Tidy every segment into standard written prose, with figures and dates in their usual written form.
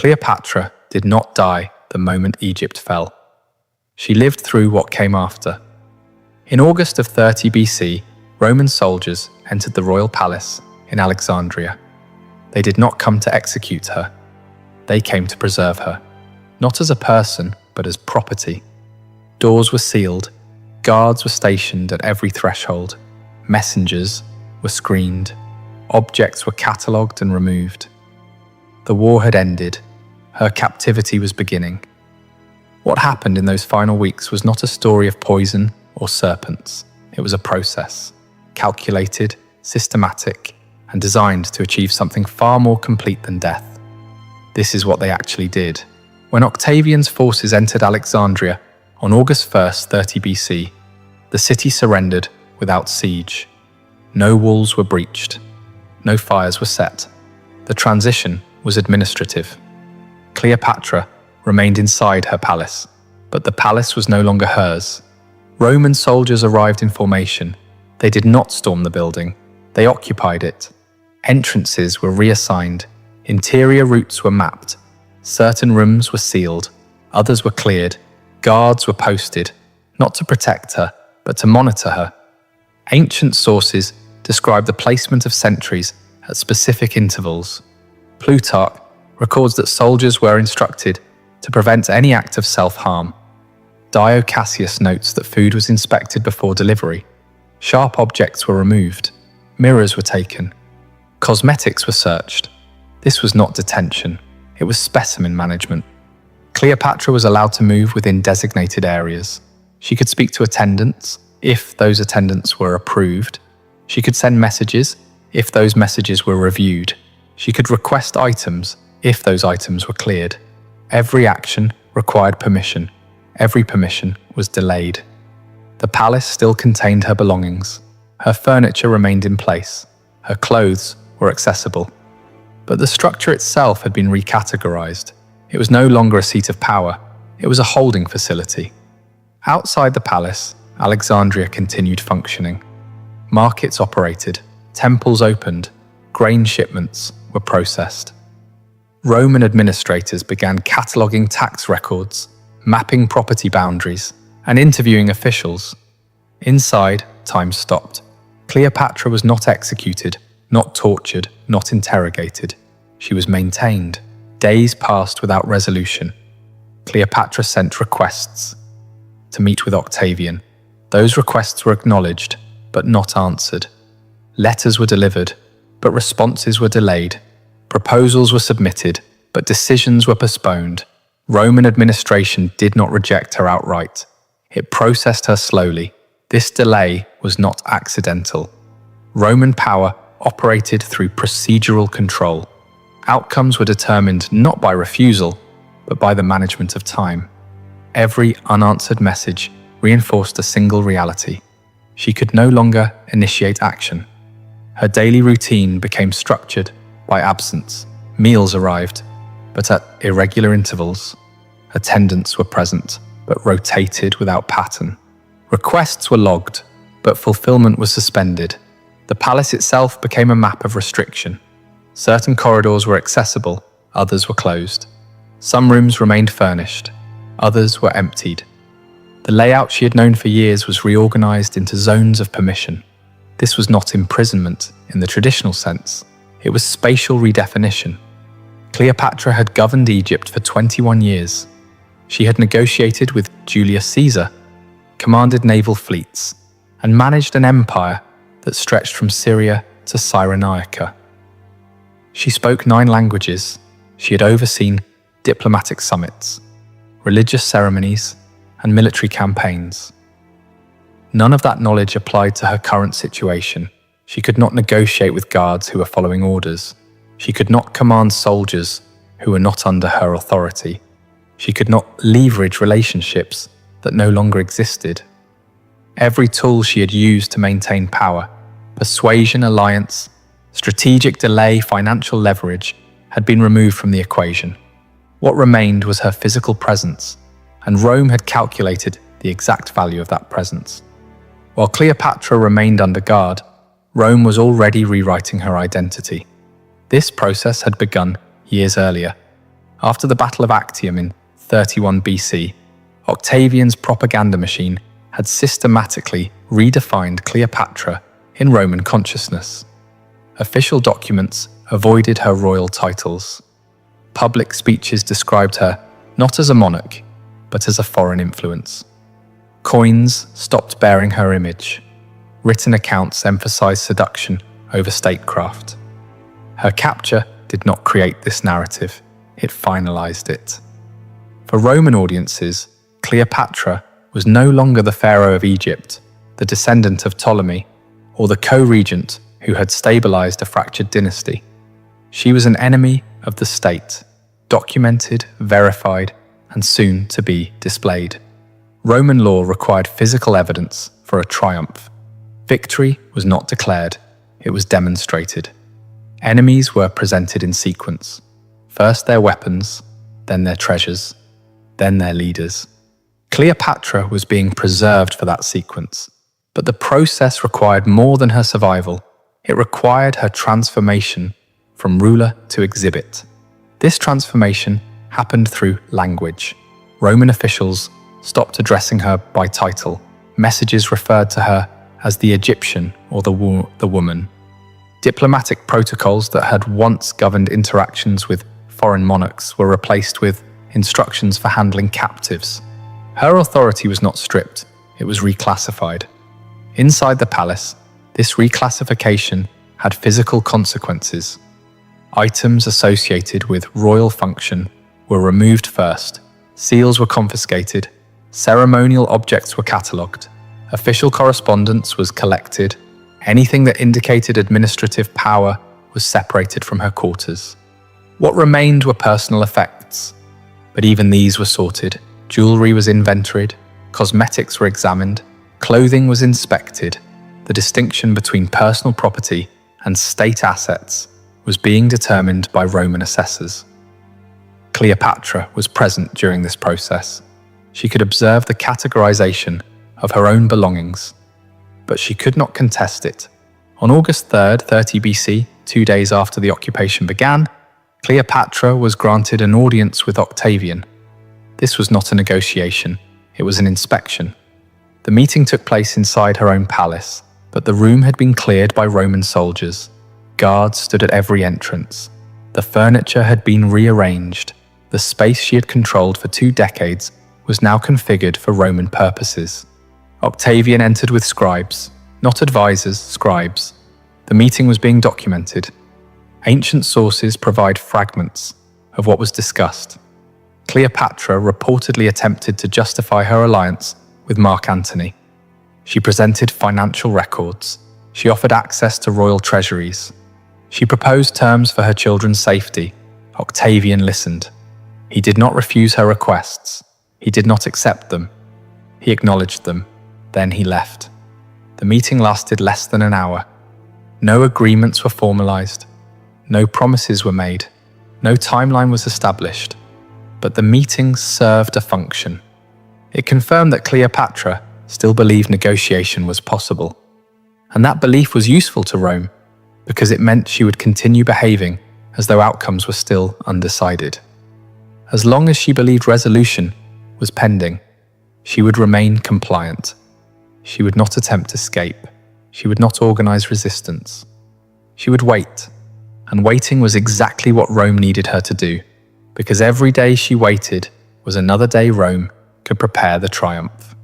Cleopatra did not die the moment Egypt fell. She lived through what came after. In August of 30 BC, Roman soldiers entered the royal palace in Alexandria. They did not come to execute her. They came to preserve her, not as a person, but as property. Doors were sealed, guards were stationed at every threshold, messengers were screened, objects were catalogued and removed. The war had ended, her captivity was beginning. What happened in those final weeks was not a story of poison or serpents. It was a process, calculated, systematic, and designed to achieve something far more complete than death. This is what they actually did. When Octavian's forces entered Alexandria on August 1st, 30 BC, the city surrendered without siege. No walls were breached. No fires were set. The transition was administrative. Cleopatra remained inside her palace, but the palace was no longer hers. Roman soldiers arrived in formation. They did not storm the building. They occupied it. Entrances were reassigned. Interior routes were mapped. Certain rooms were sealed. Others were cleared. Guards were posted, not to protect her, but to monitor her. Ancient sources describe the placement of sentries at specific intervals. Plutarch records that soldiers were instructed to prevent any act of self-harm. Dio Cassius notes that food was inspected before delivery. Sharp objects were removed. Mirrors were taken. Cosmetics were searched. This was not detention. It was specimen management. Cleopatra was allowed to move within designated areas. She could speak to attendants, if those attendants were approved. She could send messages, if those messages were reviewed. She could request items, if those items were cleared. Every action required permission. Every permission was delayed. The palace still contained her belongings. Her furniture remained in place. Her clothes were accessible. But the structure itself had been recategorized. It was no longer a seat of power. It was a holding facility. Outside the palace, Alexandria continued functioning. Markets operated. Temples opened. Grain shipments were processed. Roman administrators began cataloguing tax records, mapping property boundaries, and interviewing officials. Inside, time stopped. Cleopatra was not executed, not tortured, not interrogated. She was maintained. Days passed without resolution. Cleopatra sent requests to meet with Octavian. Those requests were acknowledged, but not answered. Letters were delivered, but responses were delayed. Proposals were submitted, but decisions were postponed. Roman administration did not reject her outright. It processed her slowly. This delay was not accidental. Roman power operated through procedural control. Outcomes were determined not by refusal, but by the management of time. Every unanswered message reinforced a single reality. She could no longer initiate action. Her daily routine became structured by absence. Meals arrived, but at irregular intervals. Attendants were present, but rotated without pattern. Requests were logged, but fulfillment was suspended. The palace itself became a map of restriction. Certain corridors were accessible, others were closed. Some rooms remained furnished, others were emptied. The layout she had known for years was reorganized into zones of permission. This was not imprisonment in the traditional sense. It was spatial redefinition. Cleopatra had governed Egypt for 21 years. She had negotiated with Julius Caesar, commanded naval fleets, and managed an empire that stretched from Syria to Cyrenaica. She spoke 9 languages. She had overseen diplomatic summits, religious ceremonies, and military campaigns. None of that knowledge applied to her current situation. She could not negotiate with guards who were following orders. She could not command soldiers who were not under her authority. She could not leverage relationships that no longer existed. Every tool she had used to maintain power, persuasion, alliance, strategic delay, financial leverage, had been removed from the equation. What remained was her physical presence, and Rome had calculated the exact value of that presence. While Cleopatra remained under guard, Rome was already rewriting her identity. This process had begun years earlier. After the Battle of Actium in 31 BC, Octavian's propaganda machine had systematically redefined Cleopatra in Roman consciousness. Official documents avoided her royal titles. Public speeches described her not as a monarch, but as a foreign influence. Coins stopped bearing her image. Written accounts emphasized seduction over statecraft. Her capture did not create this narrative, it finalized it. For Roman audiences, Cleopatra was no longer the Pharaoh of Egypt, the descendant of Ptolemy, or the co-regent who had stabilized a fractured dynasty. She was an enemy of the state, documented, verified, and soon to be displayed. Roman law required physical evidence for a triumph. Victory was not declared, it was demonstrated. Enemies were presented in sequence. First their weapons, then their treasures, then their leaders. Cleopatra was being preserved for that sequence, but the process required more than her survival. It required her transformation from ruler to exhibit. This transformation happened through language. Roman officials stopped addressing her by title. Messages referred to her as the Egyptian or the woman. Diplomatic protocols that had once governed interactions with foreign monarchs were replaced with instructions for handling captives. Her authority was not stripped, it was reclassified. Inside the palace, this reclassification had physical consequences. Items associated with royal function were removed first, seals were confiscated, ceremonial objects were catalogued, official correspondence was collected, anything that indicated administrative power was separated from her quarters. What remained were personal effects, but even these were sorted. Jewelry was inventoried, cosmetics were examined, clothing was inspected. The distinction between personal property and state assets was being determined by Roman assessors. Cleopatra was present during this process. She could observe the categorization of her own belongings, but she could not contest it. On August 3rd, 30 BC, 2 days after the occupation began, Cleopatra was granted an audience with Octavian. This was not a negotiation, it was an inspection. The meeting took place inside her own palace, but the room had been cleared by Roman soldiers. Guards stood at every entrance. The furniture had been rearranged. The space she had controlled for 2 decades was now configured for Roman purposes. Octavian entered with scribes, not advisors, scribes. The meeting was being documented. Ancient sources provide fragments of what was discussed. Cleopatra reportedly attempted to justify her alliance with Mark Antony. She presented financial records. She offered access to royal treasuries. She proposed terms for her children's safety. Octavian listened. He did not refuse her requests. He did not accept them. He acknowledged them. Then he left. The meeting lasted less than an hour. No agreements were formalized. No promises were made. No timeline was established. But the meeting served a function. It confirmed that Cleopatra still believed negotiation was possible. And that belief was useful to Rome, because it meant she would continue behaving as though outcomes were still undecided. As long as she believed resolution was pending, she would remain compliant. She would not attempt escape. She would not organize resistance. She would wait, and waiting was exactly what Rome needed her to do, because every day she waited was another day Rome could prepare the triumph.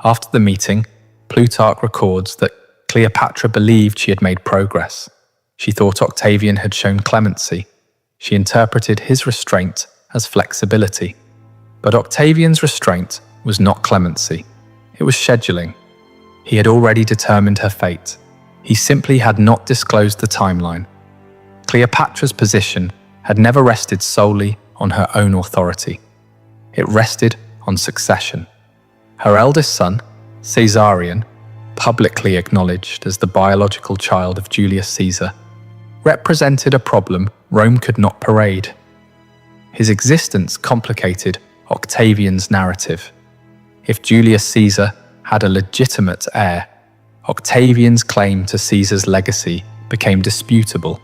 After the meeting, Plutarch records that Cleopatra believed she had made progress. She thought Octavian had shown clemency. She interpreted his restraint as flexibility. But Octavian's restraint was not clemency. It was scheduling. He had already determined her fate. He simply had not disclosed the timeline. Cleopatra's position had never rested solely on her own authority. It rested on succession. Her eldest son, Caesarion, publicly acknowledged as the biological child of Julius Caesar, represented a problem Rome could not parade. His existence complicated Octavian's narrative. If Julius Caesar had a legitimate heir, Octavian's claim to Caesar's legacy became disputable.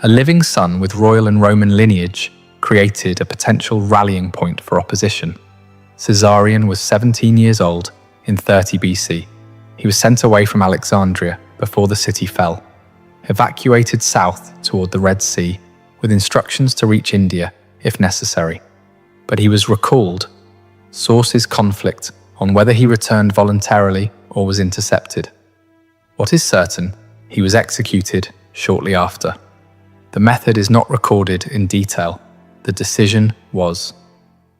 A living son with royal and Roman lineage created a potential rallying point for opposition. Caesarion was 17 years old in 30 BC. He was sent away from Alexandria before the city fell, evacuated south toward the Red Sea with instructions to reach India if necessary. But he was recalled. Sources conflict on whether he returned voluntarily or was intercepted. What is certain, he was executed shortly after. The method is not recorded in detail. The decision was.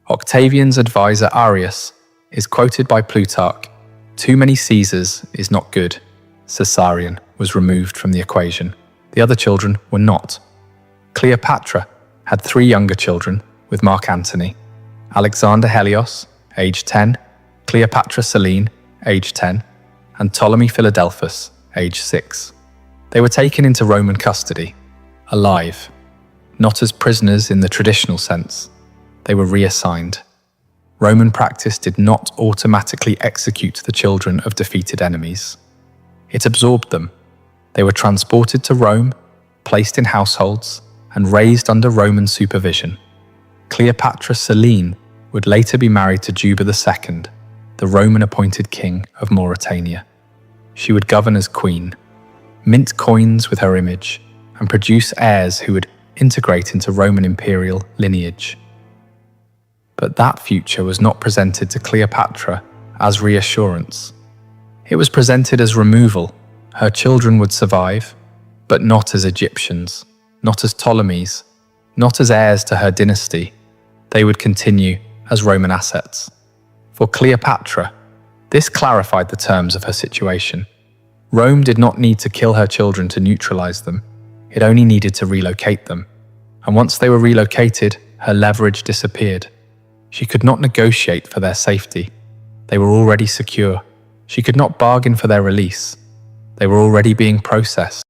Octavian's advisor Arius is quoted by Plutarch. Too many Caesars is not good. Caesarion was removed from the equation. The other children were not. Cleopatra had 3 younger children with Mark Antony: Alexander Helios, age 10, Cleopatra Selene, age 10, and Ptolemy Philadelphus, age 6. They were taken into Roman custody, alive, not as prisoners in the traditional sense. They were reassigned. Roman practice did not automatically execute the children of defeated enemies. It absorbed them. They were transported to Rome, placed in households, and raised under Roman supervision. Cleopatra Selene would later be married to Juba II, the Roman-appointed king of Mauritania. She would govern as queen, mint coins with her image, and produce heirs who would integrate into Roman imperial lineage. But that future was not presented to Cleopatra as reassurance. It was presented as removal. Her children would survive, but not as Egyptians, not as Ptolemies, not as heirs to her dynasty. They would continue as Roman assets. For Cleopatra, this clarified the terms of her situation. Rome did not need to kill her children to neutralize them. It only needed to relocate them. And once they were relocated, her leverage disappeared. She could not negotiate for their safety. They were already secure. She could not bargain for their release. They were already being processed.